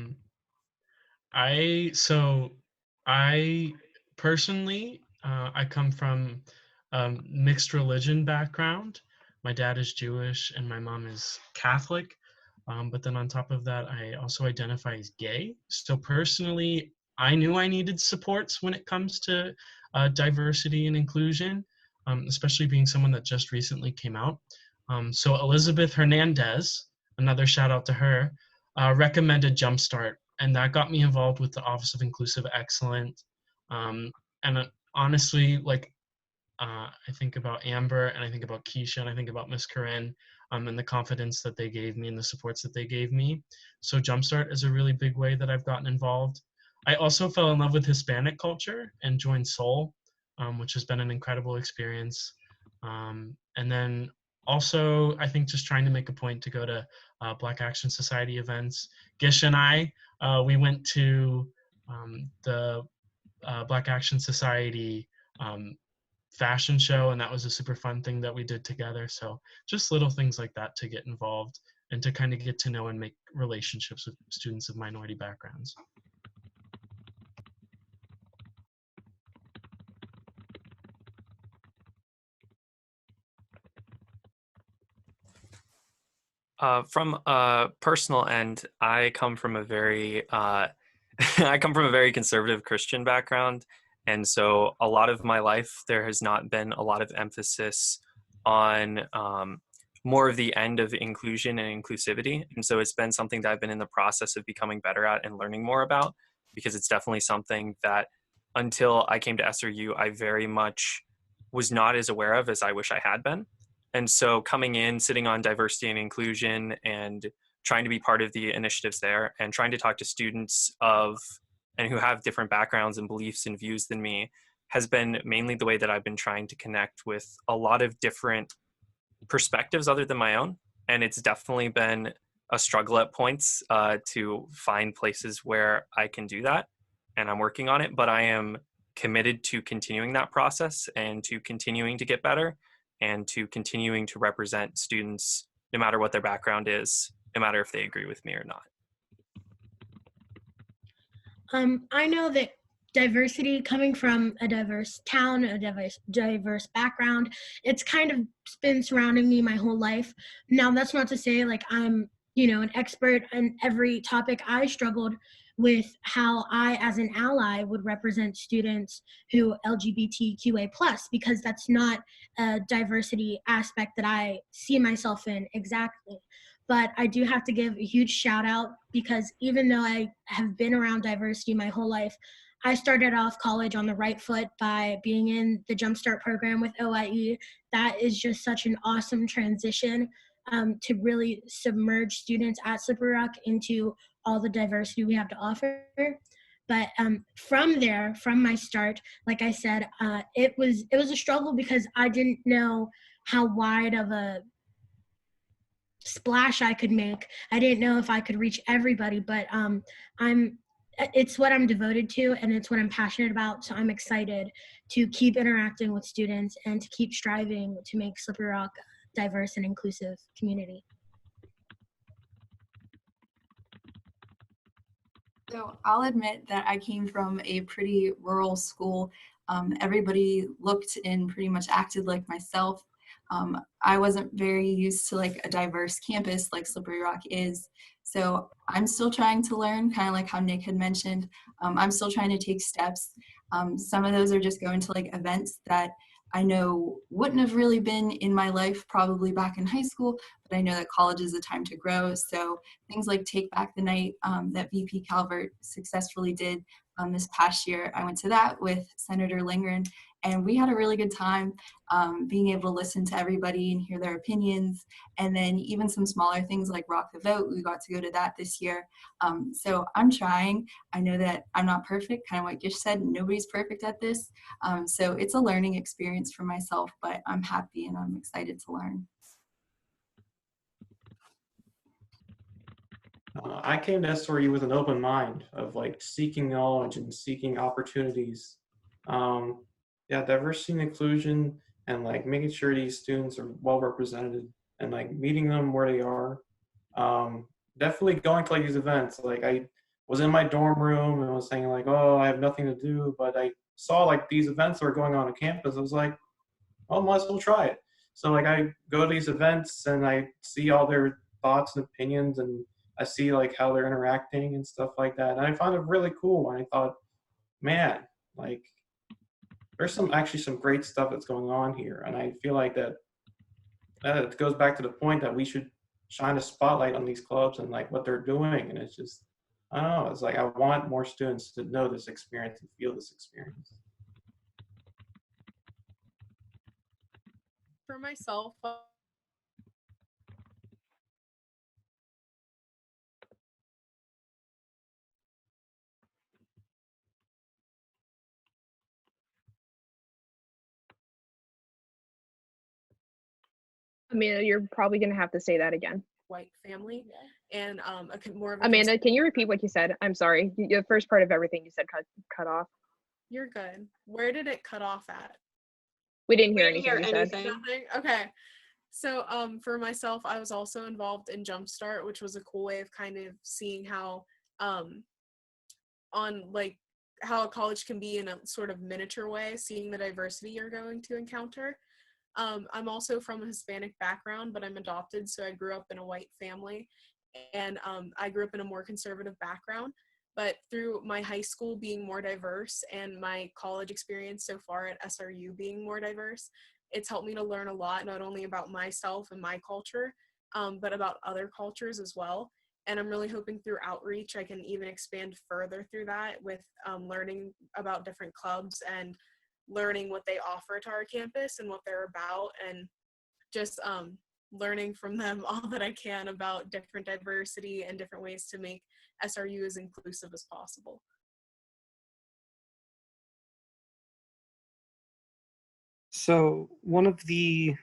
personally, I come from a mixed religion background. My dad is Jewish and my mom is Catholic. But then on top of that, I also identify as gay. So personally, I knew I needed supports when it comes to diversity and inclusion, especially being someone that just recently came out. So Elizabeth Hernandez, another shout out to her, recommended Jumpstart, and that got me involved with the Office of Inclusive Excellence. And honestly, like, I think about Amber, and I think about Keisha, and I think about Miss Corinne, and the confidence that they gave me and the supports that they gave me. So Jumpstart is a really big way that I've gotten involved. I also fell in love with Hispanic culture and joined Soul, which has been an incredible experience. And then also, I think just trying to make a point to go to Black Action Society events. Gish and I, we went to the Black Action Society fashion show, and that was a super fun thing that we did together. So just little things like that to get involved and to kind of get to know and make relationships with students of minority backgrounds. From a personal end, I come from a very I come from a very conservative Christian background. And so a lot of my life, there has not been a lot of emphasis on more of the end of inclusion and inclusivity. And so it's been something that I've been in the process of becoming better at and learning more about, because it's definitely something that until I came to SRU, I very much was not as aware of as I wish I had been. And so coming in, sitting on diversity and inclusion and trying to be part of the initiatives there and trying to talk to students and who have different backgrounds and beliefs and views than me has been mainly the way that I've been trying to connect with a lot of different perspectives other than my own. and it's definitely been a struggle at points to find places where I can do that, and I'm working on it, but I am committed to continuing that process and to continuing to get better and to continuing to represent students no matter what their background is, no matter if they agree with me or not. I know that diversity, coming from a diverse town, a diverse background, it's kind of been surrounding me my whole life. Now, that's not to say like I'm, an expert in every topic. I struggled with how I, as an ally, would represent students who LGBTQA+, because that's not a diversity aspect that I see myself in exactly. But I do have to give a huge shout out, because even though I have been around diversity my whole life, I started off college on the right foot by being in the Jumpstart program with OIE. That is just such an awesome transition to really submerge students at Slippery Rock into all the diversity we have to offer. But from there, from my start, like I said, it was a struggle, because I didn't know how wide of a splash I could make. I didn't know if I could reach everybody, but it's what I'm devoted to, and it's what I'm passionate about. So I'm excited to keep interacting with students and to keep striving to make Slippery Rock a diverse and inclusive community. So I'll admit that I came from a pretty rural school. Everybody looked and pretty much acted like myself. I wasn't very used to like a diverse campus like Slippery Rock is. So I'm still trying to learn, kind of like how Nick had mentioned. I'm still trying to take steps. Some of those are just going to like events that I know wouldn't have really been in my life probably back in high school, but I know that college is a time to grow. So things like Take Back the Night that VP Calvert successfully did this past year, I went to that with Senator Lindgren, and we had a really good time being able to listen to everybody and hear their opinions. And then even some smaller things like Rock the Vote, we got to go to that this year. So I'm trying. I know that I'm not perfect, kind of what Gish said, nobody's perfect at this. So it's a learning experience for myself, but I'm happy and I'm excited to learn. I came to SRU with an open mind of like seeking knowledge and seeking opportunities. Yeah, diversity and inclusion, and like making sure these students are well represented and like meeting them where they are. Definitely going to like these events. Like I was in my dorm room and was saying like, oh, I have nothing to do, but I saw like these events that were going on campus. I was like, oh, might as well try it. So like I go to these events and I see all their thoughts and opinions, and I see like how they're interacting and stuff like that. And I found it really cool. And I thought, man, like there's actually some great stuff that's going on here. And I feel like that it goes back to the point that we should shine a spotlight on these clubs and like what they're doing. And it's just, I don't know, it's like I want more students to know this experience and feel this experience. For myself, Amanda, you're probably going to have to say that again. white family, and more of a Amanda, can you repeat what you said? I'm sorry. The first part of everything you said cut off. You're good. Where did it cut off at? We didn't hear We anything didn't you hear said. anything. Nothing? Okay. So for myself, I was also involved in Jumpstart, which was a cool way of kind of seeing how on like how a college can be in a sort of miniature way, seeing the diversity you're going to encounter. I'm also from a Hispanic background, but I'm adopted, so I grew up in a white family, and I grew up in a more conservative background. But through my high school being more diverse and my college experience so far at SRU being more diverse, it's helped me to learn a lot, not only about myself and my culture, but about other cultures as well. And I'm really hoping through outreach, I can even expand further through that with learning about different clubs and learning what they offer to our campus and what they're about, and just learning from them all that I can about different diversity and different ways to make SRU as inclusive as possible. So one of the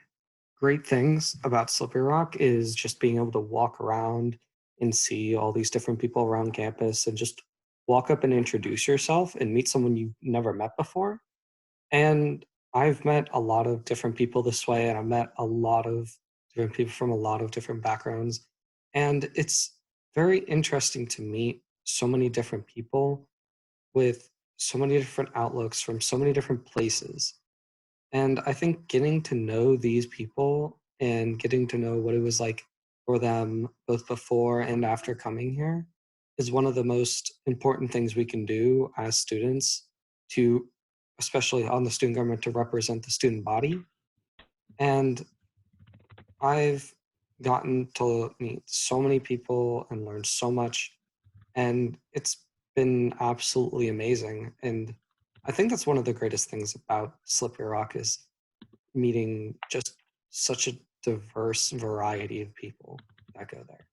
great things about Slippery Rock is just being able to walk around and see all these different people around campus and just walk up and introduce yourself and meet someone you've never met before. And I've met a lot of different people this way, and I've met a lot of different people from a lot of different backgrounds. And it's very interesting to meet so many different people with so many different outlooks from so many different places. And I think getting to know these people and getting to know what it was like for them both before and after coming here is one of the most important things we can do as students to, especially on the student government, to represent the student body. And I've gotten to meet so many people and learn so much, and it's been absolutely amazing. And I think that's one of the greatest things about Slippery Rock is meeting just such a diverse variety of people that go there.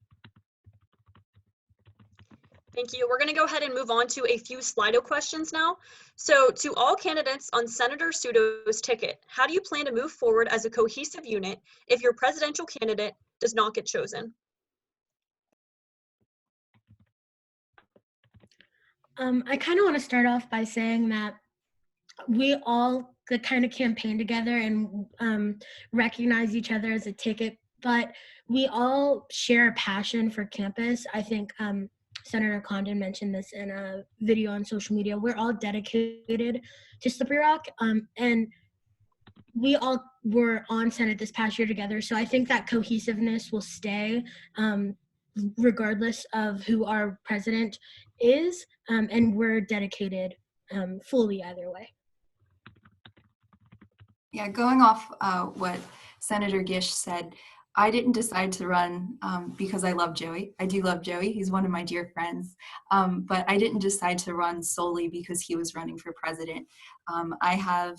Thank you. We're going to go ahead and move on to a few Slido questions now. So to all candidates on Senator Sudo's ticket, how do you plan to move forward as a cohesive unit if your presidential candidate does not get chosen? I kind of want to start off by saying that we all could kind of campaign together and recognize each other as a ticket, but we all share a passion for campus. I think Senator Condon mentioned this in a video on social media. We're all dedicated to Slippery Rock, and we all were on Senate this past year together. So I think that cohesiveness will stay regardless of who our president is, and we're dedicated fully either way. Yeah, going off what Senator Gish said, I didn't decide to run because I love Joey. I do love Joey. He's one of my dear friends. But I didn't decide to run solely because he was running for president. I have,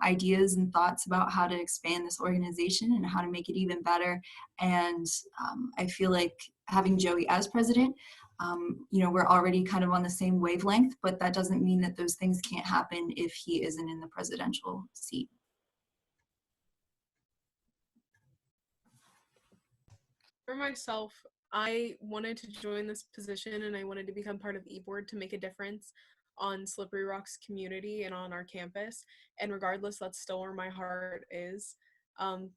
ideas and thoughts about how to expand this organization and how to make it even better. And I feel like having Joey as president, we're already kind of on the same wavelength, but that doesn't mean that those things can't happen if he isn't in the presidential seat. For myself, I wanted to join this position and I wanted to become part of the e-board to make a difference on Slippery Rock's community and on our campus. And regardless, that's still where my heart is.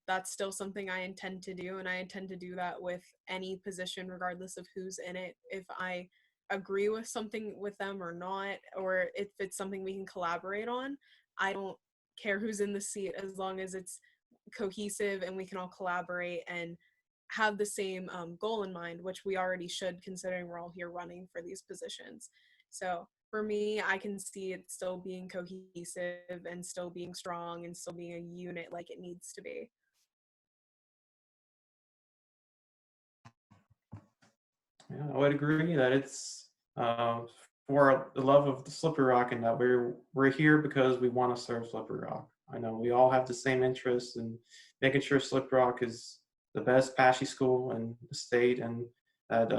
That's still something I intend to do, and I intend to do that with any position, regardless of who's in it. If I agree with something with them or not, or if it's something we can collaborate on, I don't care who's in the seat as long as it's cohesive and we can all collaborate and have the same goal in mind, which we already should, considering we're all here running for these positions. So for me, I can see it still being cohesive and still being strong and still being a unit like it needs to be. Yeah, I would agree that it's for the love of the Slippery Rock, and that we're here because we want to serve Slippery Rock. I know we all have the same interests in making sure Slippery Rock is the best PASHE school in the state, and that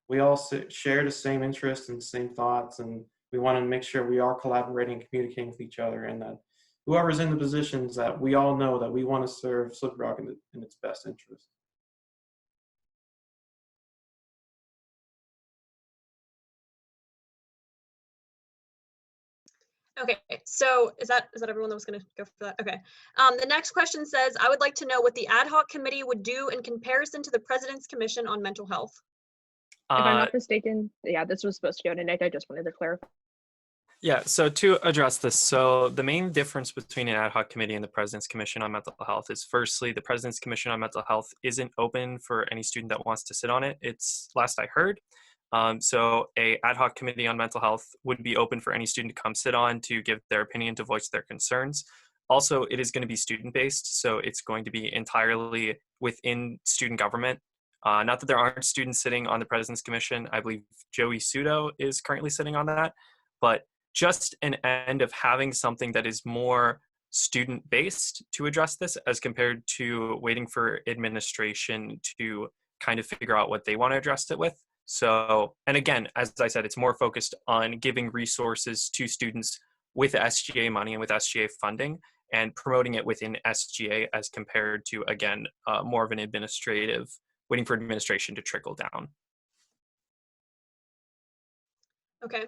we all share the same interests and the same thoughts, and we want to make sure we are collaborating and communicating with each other, and that whoever's in the positions, that we all know that we want to serve Slippery Rock in its best interest. Okay, so is that everyone that was going to go for that? Okay. The next question says, I would like to know what the ad hoc committee would do in comparison to the President's Commission on Mental Health. If I'm not mistaken, yeah, this was supposed to go to Nick. I just wanted to clarify. Yeah, so to address this, so the main difference between an ad hoc committee and the President's Commission on Mental Health is, firstly, the President's Commission on Mental Health isn't open for any student that wants to sit on it. It's last I heard. So a ad hoc committee on mental health would be open for any student to come sit on, to give their opinion, to voice their concerns. Also, it is going to be student-based, so it's going to be entirely within student government. Not that there aren't students sitting on the President's Commission. I believe Joey Sudo is currently sitting on that, but just an end of having something that is more student-based to address this, as compared to waiting for administration to kind of figure out what they want to address it with. So, and again, as I said, it's more focused on giving resources to students with SGA money and with SGA funding, and promoting it within SGA as compared to, again, more of an administrative, waiting for administration to trickle down. Okay.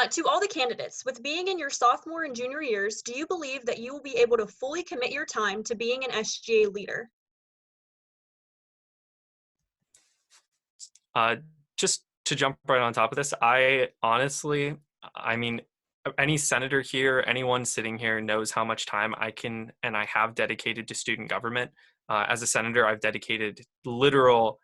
To all the candidates, with being in your sophomore and junior years, do you believe that you will be able to fully commit your time to being an SGA leader? Just to jump right on top of this, I honestly, I mean, any senator here, anyone sitting here knows how much time I can and I have dedicated to student government. As a senator, I've dedicated literal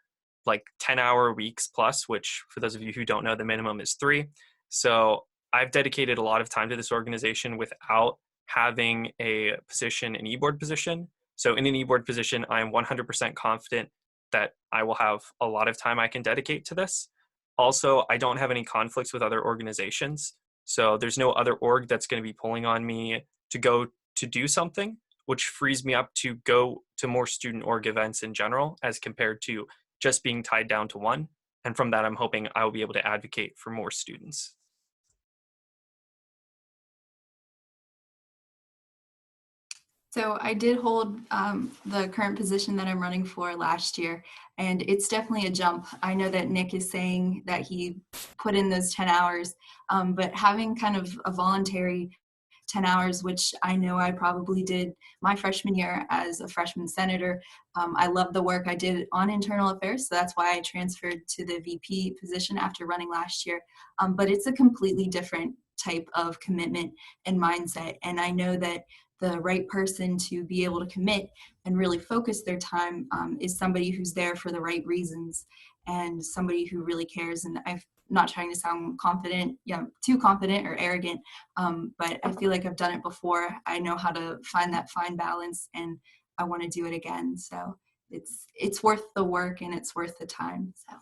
like 10-hour weeks plus, which for those of you who don't know, the minimum is 3. So I've dedicated a lot of time to this organization without having a position, an e-board position. So in an e-board position, I'm 100% confident that I will have a lot of time I can dedicate to this. Also, I don't have any conflicts with other organizations. So there's no other org that's going to be pulling on me to go to do something, which frees me up to go to more student org events in general, as compared to just being tied down to one. And from that, I'm hoping I will be able to advocate for more students. So I did hold the current position that I'm running for last year, and it's definitely a jump. I know that Nick is saying that he put in those 10 hours, but having kind of a voluntary 10 hours, which I know I probably did my freshman year as a freshman senator. I love the work I did on internal affairs, so that's why I transferred to the VP position after running last year. But it's a completely different type of commitment and mindset, and I know that the right person to be able to commit and really focus their time is somebody who's there for the right reasons and somebody who really cares. And I'm not trying to sound confident, too confident or arrogant, but I feel like I've done it before. I know how to find that fine balance, and I want to do it again. So it's worth the work and it's worth the time. So.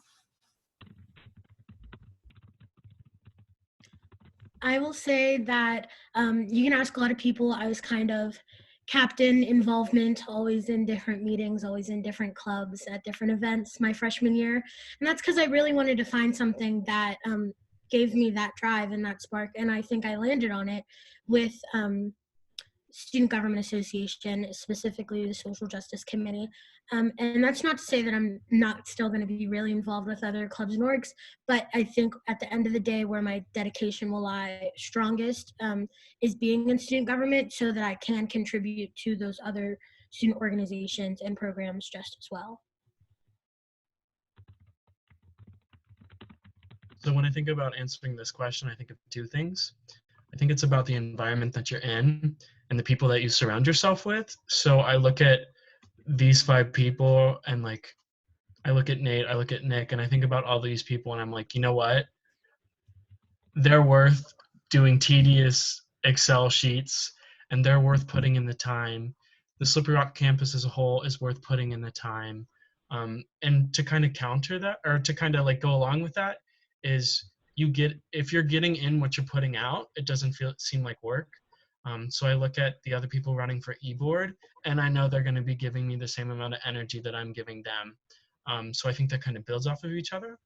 I will say that you can ask a lot of people. I was kind of captain involvement, always in different meetings, always in different clubs, at different events my freshman year. And that's because I really wanted to find something that gave me that drive and that spark. And I think I landed on it with Student Government Association, specifically the Social Justice Committee. And that's not to say that I'm not still going to be really involved with other clubs and orgs, but I think at the end of the day where my dedication will lie strongest is being in student government, so that I can contribute to those other student organizations and programs just as well. So when I think about answering this question, I think of 2 things. I think it's about the environment that you're in and the people that you surround yourself with. So I look at these 5 people and like, I look at Nate, I look at Nick, and I think about all these people and I'm like, you know what? They're worth doing tedious Excel sheets and they're worth putting in the time. The Slippery Rock campus as a whole is worth putting in the time. And to kind of counter that, or to kind of like go along with that, is if you're getting in what you're putting out, it doesn't seem like work. So I look at the other people running for e-board and I know they're going to be giving me the same amount of energy that I'm giving them. So I think that kind of builds off of each other.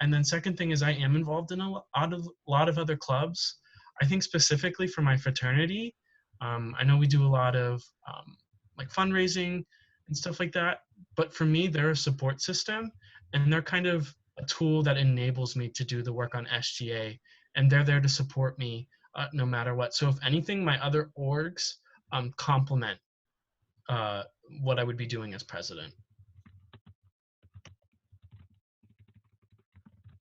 And then second thing is I am involved in a lot of other clubs. I think specifically for my fraternity, I know we do a lot of like fundraising and stuff like that. But for me, they're a support system and they're kind of a tool that enables me to do the work on SGA, and they're there to support me no matter what. So if anything, my other orgs complement what I would be doing as president.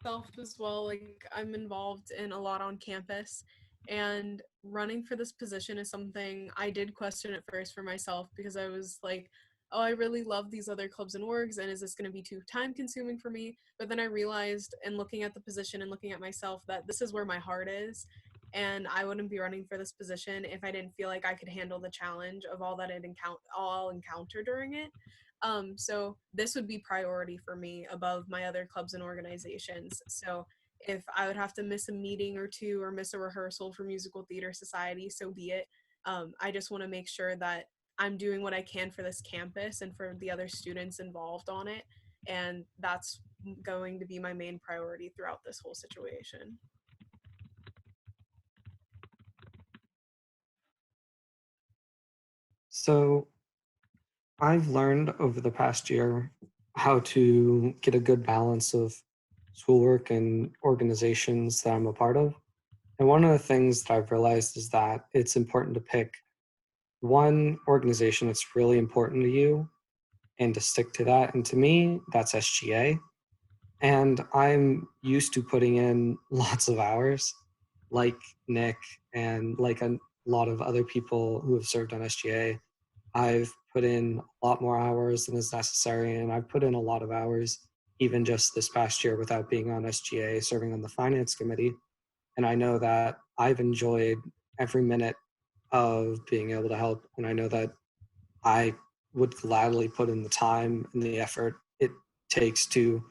Self as well, like I'm involved in a lot on campus, and running for this position is something I did question at first for myself, because I was like, oh, I really love these other clubs and orgs, and is this going to be too time consuming for me? But then I realized, in looking at the position and looking at myself, that this is where my heart is, and I wouldn't be running for this position if I didn't feel like I could handle the challenge of all that I'll encounter during it. So this would be priority for me above my other clubs and organizations. So if I would have to miss a meeting or 2 or miss a rehearsal for Musical Theater Society, so be it. I just want to make sure that I'm doing what I can for this campus and for the other students involved on it. And that's going to be my main priority throughout this whole situation. So I've learned over the past year how to get a good balance of schoolwork and organizations that I'm a part of. And one of the things that I've realized is that it's important to pick one organization that's really important to you and to stick to that. And to me, that's SGA. And I'm used to putting in lots of hours, like Nick and like a lot of other people who have served on SGA. I've put in a lot more hours than is necessary, and I've put in a lot of hours even just this past year without being on SGA, serving on the finance committee. And I know that I've enjoyed every minute of being able to help, and I know that I would gladly put in the time and the effort it takes to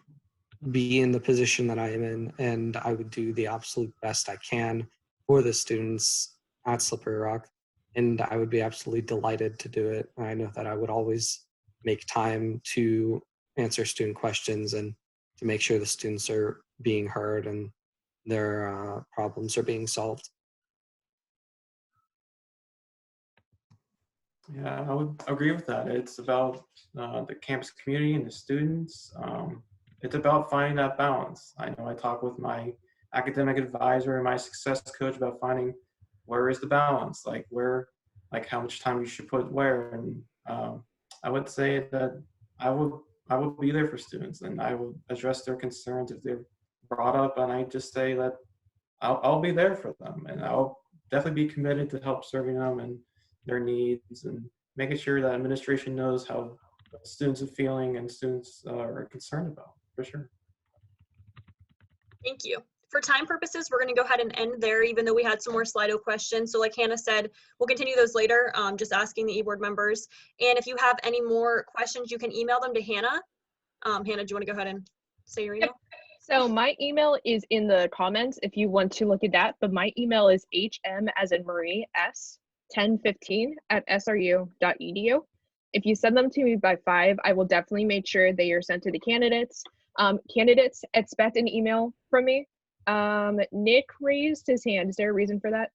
be in the position that I am in, and I would do the absolute best I can for the students at Slippery Rock, and I would be absolutely delighted to do it. And I know that I would always make time to answer student questions and to make sure the students are being heard and their problems are being solved. Yeah, I would agree with that. It's about the campus community and the students. It's about finding that balance. I know I talk with my academic advisor and my success coach about finding where is the balance, like how much time you should put where. And I would say that I would be there for students, and I will address their concerns if they're brought up. And I just say that I'll be there for them, and I'll definitely be committed to help serving them and their needs and making sure that administration knows how students are feeling and students are concerned about, for sure. Thank you. For time purposes, we're going to go ahead and end there, even though we had some more Slido questions. So like Hannah said, we'll continue those later, just asking the e-board members. And if you have any more questions, you can email them to Hannah. Hannah, do you want to go ahead and say your email? So my email is in the comments if you want to look at that, but my email is hm as in Marie s 1015 at sru.edu. If you send them to me by 5, I will definitely make sure they are sent to the candidates. Candidates expect an email from me. Nick raised his hand. Is there a reason for that?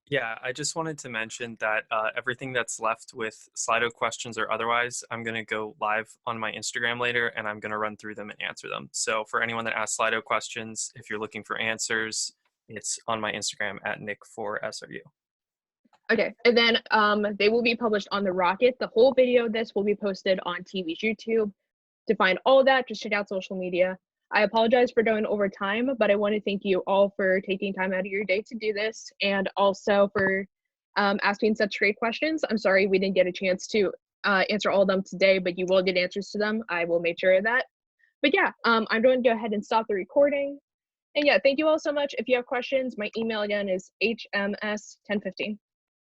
Yeah, I just wanted to mention that everything that's left with Slido questions or otherwise, I'm going to go live on my Instagram later, and I'm going to run through them and answer them. So for anyone that asks Slido questions, if you're looking for answers, it's on my Instagram at Nick4SRU. Okay, and then they will be published on the Rocket. The whole video of this will be posted on TV's YouTube. To find all of that, just check out social media. I apologize for going over time, but I want to thank you all for taking time out of your day to do this, and also for asking such great questions. I'm sorry we didn't get a chance to answer all of them today, but you will get answers to them. I will make sure of that. But yeah, I'm going to go ahead and stop the recording. And yeah, thank you all so much. If you have questions, my email again is hms1015.